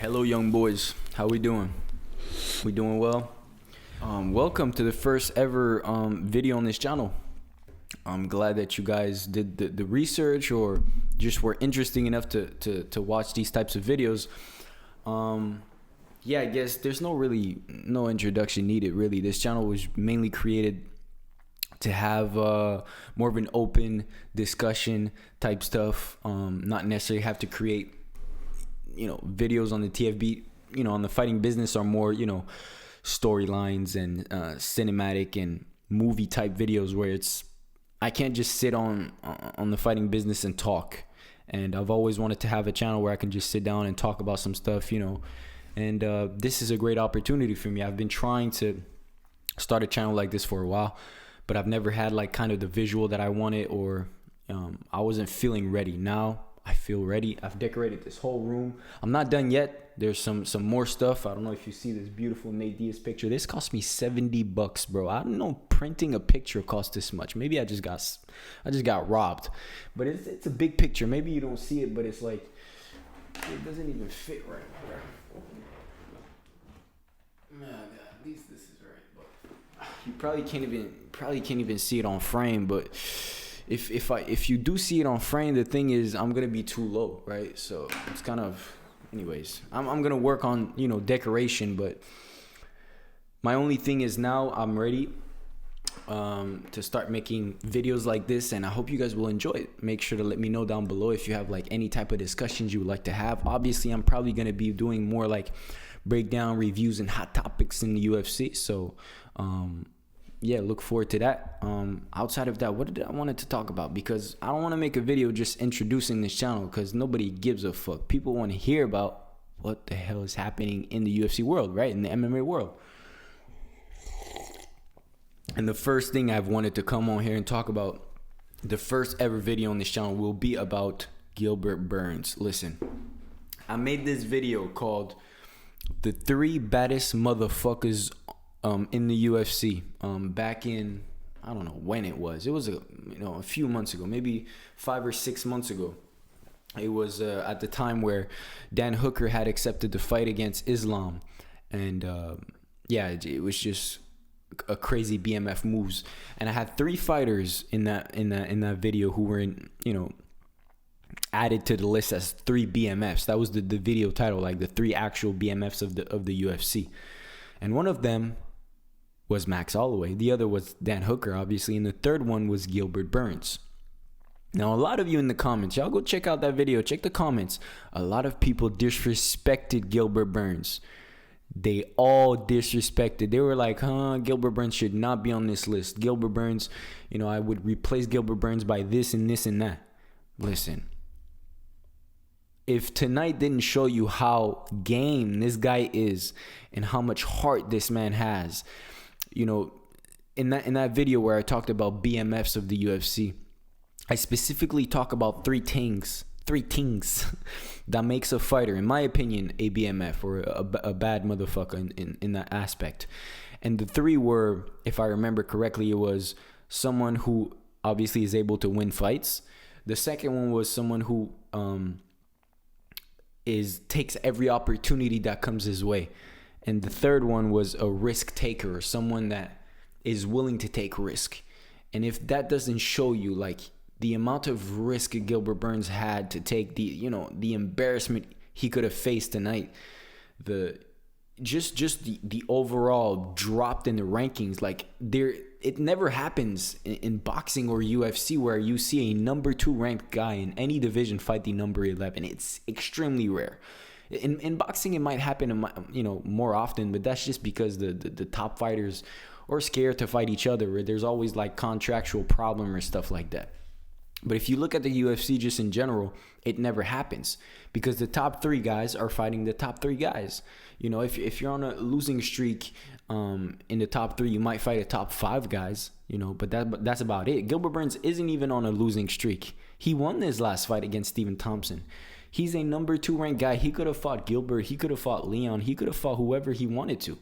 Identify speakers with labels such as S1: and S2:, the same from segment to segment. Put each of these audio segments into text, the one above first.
S1: Hello, young boys. How we doing? We doing well? Welcome to the first ever video on this channel. I'm glad that you guys did the research or just were interesting enough to watch these types of videos. Yeah, I guess there's no introduction needed, really. This channel was mainly created to have more of an open discussion type stuff. Not necessarily have to create videos on the TFB, on the fighting business are more, storylines and cinematic and movie type videos where I can't just sit on the fighting business and talk. And I've always wanted to have a channel where I can just sit down and talk about some stuff, and this is a great opportunity for me. I've been trying to start a channel like this for a while, but I've never had like kind of the visual that I wanted, or I wasn't feeling ready. Now I feel ready. I've decorated this whole room. I'm not done yet. There's some more stuff. I don't know if you see this beautiful Nate Diaz picture. This cost me $70, bro. I don't know, printing a picture cost this much. Maybe I just got robbed. But it's a big picture. Maybe you don't see it, but it's like it doesn't even fit right. Man, at least this is right. But you probably can't even see it on frame, but if you do see it on frame, the thing is I'm gonna be too low, right? So it's kind of, anyways, I'm gonna work on decoration, but my only thing is now I'm ready to start making videos like this, and I hope you guys will enjoy it. Make sure to let me know down below if you have like any type of discussions you would like to have. Obviously, I'm probably gonna be doing more like breakdown reviews and hot topics in the UFC, so yeah, look forward to that. Outside of that, what did I wanted to talk about? Because I don't want to make a video just introducing this channel, because nobody gives a fuck. People want to hear about what the hell is happening in the UFC world, right? In the MMA world. And the first thing I've wanted to come on here and talk about, the first ever video on this channel, will be about Gilbert Burns. Listen, I made this video called "The 3 Baddest Motherfuckers in the UFC," back in, I don't know when it was. It was a few months ago, maybe 5 or 6 months ago. It was at the time where Dan Hooker had accepted the fight against Islam, and yeah, it was just a crazy BMF moves. And I had 3 fighters in that video who were added to the list as 3 BMFs. That was the video title, like the 3 actual BMFs of the UFC. And one of them was Max Holloway. The other was Dan Hooker, obviously. And the third one was Gilbert Burns. Now, a lot of you in the comments, y'all go check out that video. Check the comments. A lot of people disrespected Gilbert Burns. They all disrespected. They were like, Gilbert Burns should not be on this list. Gilbert Burns, I would replace Gilbert Burns by this and this and that. Listen. If tonight didn't show you how game this guy is and how much heart this man has, in that video where I talked about BMFs of the UFC, I specifically talk about three things that makes a fighter, in my opinion, a BMF, or a bad motherfucker in that aspect. And the 3 were, if I remember correctly, it was someone who obviously is able to win fights. The second one was someone who takes every opportunity that comes his way. And the third one was a risk taker, or someone that is willing to take risk. And if that doesn't show you like the amount of risk Gilbert Burns had to take, the embarrassment he could have faced tonight, the overall dropped in the rankings, like it never happens in boxing or UFC where you see a number 2 ranked guy in any division fight the number 11. It's extremely rare. In boxing, it might happen, more often, but that's just because the top fighters are scared to fight each other, or there's always like contractual problem or stuff like that. But if you look at the UFC just in general, it never happens, because the top 3 guys are fighting the top 3 guys. If you're on a losing streak in the top 3, you might fight a top 5 guys, but that's about it. Gilbert Burns isn't even on a losing streak. He won his last fight against Stephen Thompson. He's a number 2 ranked guy. He could have fought Gilbert. He could have fought Leon. He could have fought whoever he wanted to.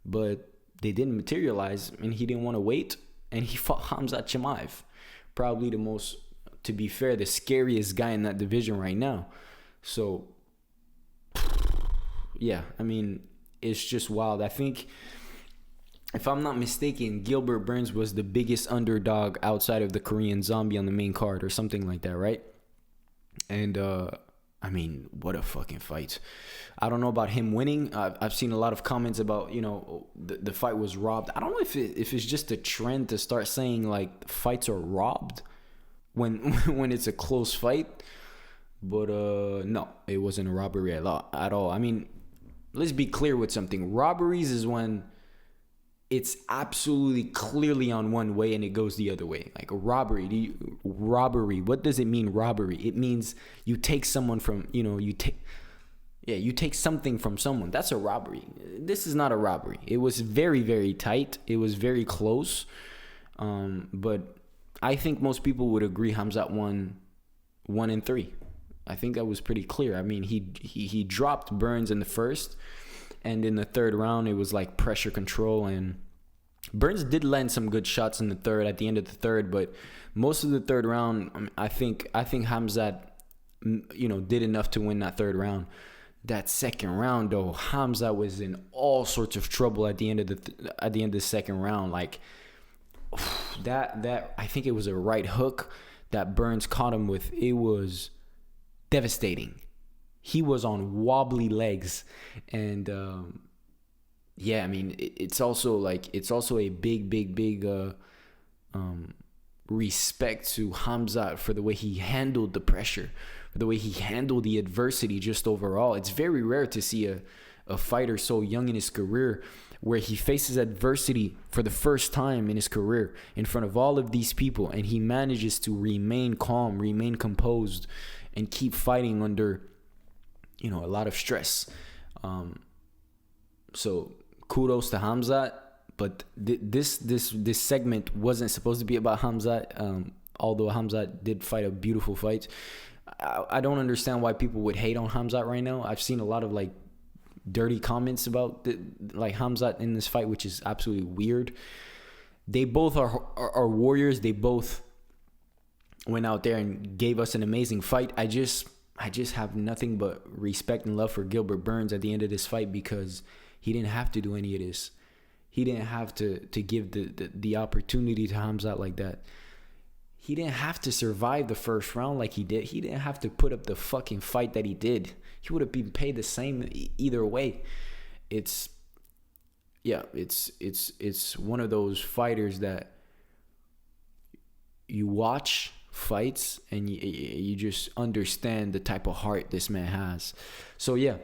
S1: But they didn't materialize, and he didn't want to wait. And he fought Khamzat Chimaev. Probably the most, to be fair, the scariest guy in that division right now. So yeah, I mean, it's just wild. I think, if I'm not mistaken, Gilbert Burns was the biggest underdog outside of the Korean Zombie on the main card or something like that, right? And I mean, what a fucking fight. I don't know about him winning. I've seen a lot of comments about, the fight was robbed. I don't know if it's just a trend to start saying like fights are robbed when when it's a close fight. But no, it wasn't a robbery at all. I mean, let's be clear with something. Robberies is when it's absolutely clearly on one way and it goes the other way. Like a robbery. What does it mean, robbery? It means you take someone from, you take something from someone. That's a robbery. This is not a robbery. It was very, very tight. It was very close. But I think most people would agree Khamzat won 1-3. I think that was pretty clear. I mean, he dropped Burns in the first, and in the third round, it was like pressure control. And Burns did land some good shots in the third, at the end of the third, but most of the third round, I think Khamzat, did enough to win that third round. That second round, though, Khamzat was in all sorts of trouble at the end of the second round. Like that, I think it was a right hook that Burns caught him with. It was devastating. He was on wobbly legs, and yeah, I mean, it's also a big respect to Khamzat for the way he handled the pressure, for the way he handled the adversity just overall. It's very rare to see a fighter so young in his career where he faces adversity for the first time in his career in front of all of these people, and he manages to remain calm, remain composed, and keep fighting under a lot of stress. So kudos to Khamzat, but this segment wasn't supposed to be about Khamzat, although Khamzat did fight a beautiful fight. I don't understand why people would hate on Khamzat right now. I've seen a lot of like dirty comments about Khamzat in this fight, which is absolutely weird. They both are warriors. They both went out there and gave us an amazing fight. I just have nothing but respect and love for Gilbert Burns at the end of this fight, because he didn't have to do any of this. He didn't have to give the opportunity to Khamzat like that. He didn't have to survive the first round like he did. He didn't have to put up the fucking fight that he did. He would have been paid the same either way. It's one of those fighters that you watch fights and you just understand the type of heart this man has. So yeah,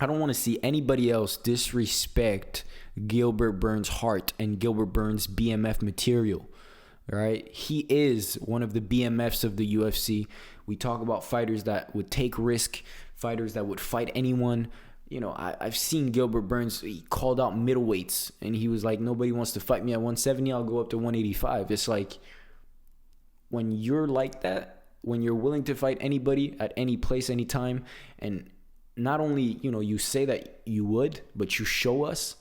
S1: I don't want to see anybody else disrespect Gilbert Burns' heart and Gilbert Burns' BMF material. All right, he is one of the BMFs of the UFC. We talk about fighters that would take risk, fighters that would fight anyone. I've seen Gilbert Burns. He called out middleweights, and he was like, "Nobody wants to fight me at 170. I'll go up to 185." It's like, when you're like that, when you're willing to fight anybody at any place, anytime, and not only you say that you would, but you show us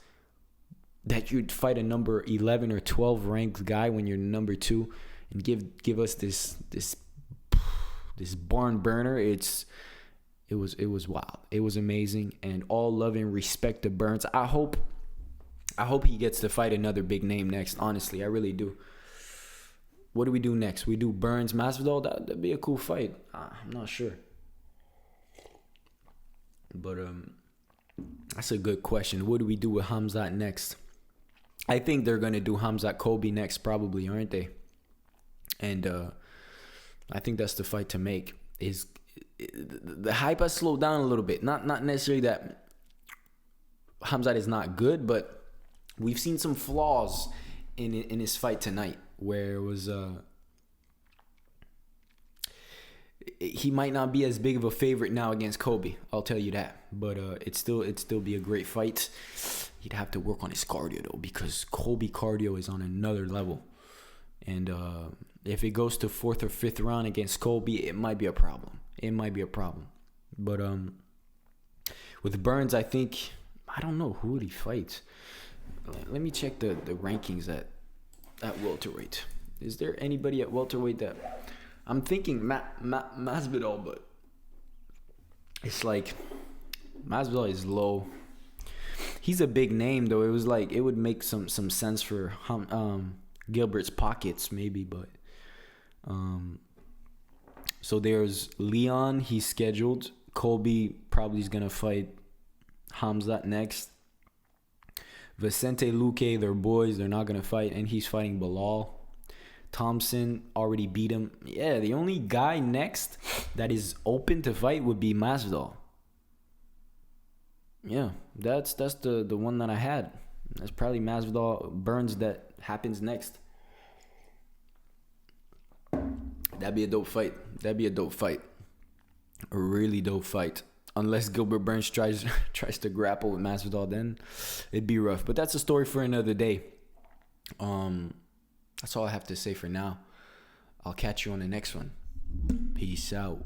S1: that you'd fight a number 11 or 12 ranked guy when you're number 2, and give us this barn burner. It was wild. It was amazing, and all love and respect to Burns. I hope he gets to fight another big name next. Honestly, I really do. What do we do next? We do Burns Masvidal. That'd be a cool fight. I'm not sure, but that's a good question. What do we do with Khamzat next? I think they're gonna do Khamzat Colby next, probably, aren't they? And I think that's the fight to make. The hype has slowed down a little bit. Not necessarily that Khamzat is not good, but we've seen some flaws in his fight tonight, where it was he might not be as big of a favorite now against Colby. I'll tell you that. But it'd still be a great fight. He'd have to work on his cardio though, because Colby cardio is on another level. And if it goes to 4th or 5th round against Colby, it might be a problem. But with Burns, I don't know who he fights. Let me check the rankings at welterweight. Is there anybody at welterweight that I'm thinking Masvidal, but it's like Masvidal is low. He's a big name though. It was like it would make some sense for Gilbert's pockets maybe, but so there's Leon. He's scheduled. Colby probably is gonna fight Khamzat next. Vicente Luque, they're boys. They're not gonna fight, and he's fighting Bilal. Thompson already beat him. Yeah, the only guy next that is open to fight would be Masvidal. Yeah, that's the one that I had. That's probably Masvidal Burns that happens next. That'd be a dope fight. A really dope fight. Unless Gilbert Burns tries to grapple with Masvidal, then it'd be rough. But that's a story for another day. That's all I have to say for now. I'll catch you on the next one. Peace out.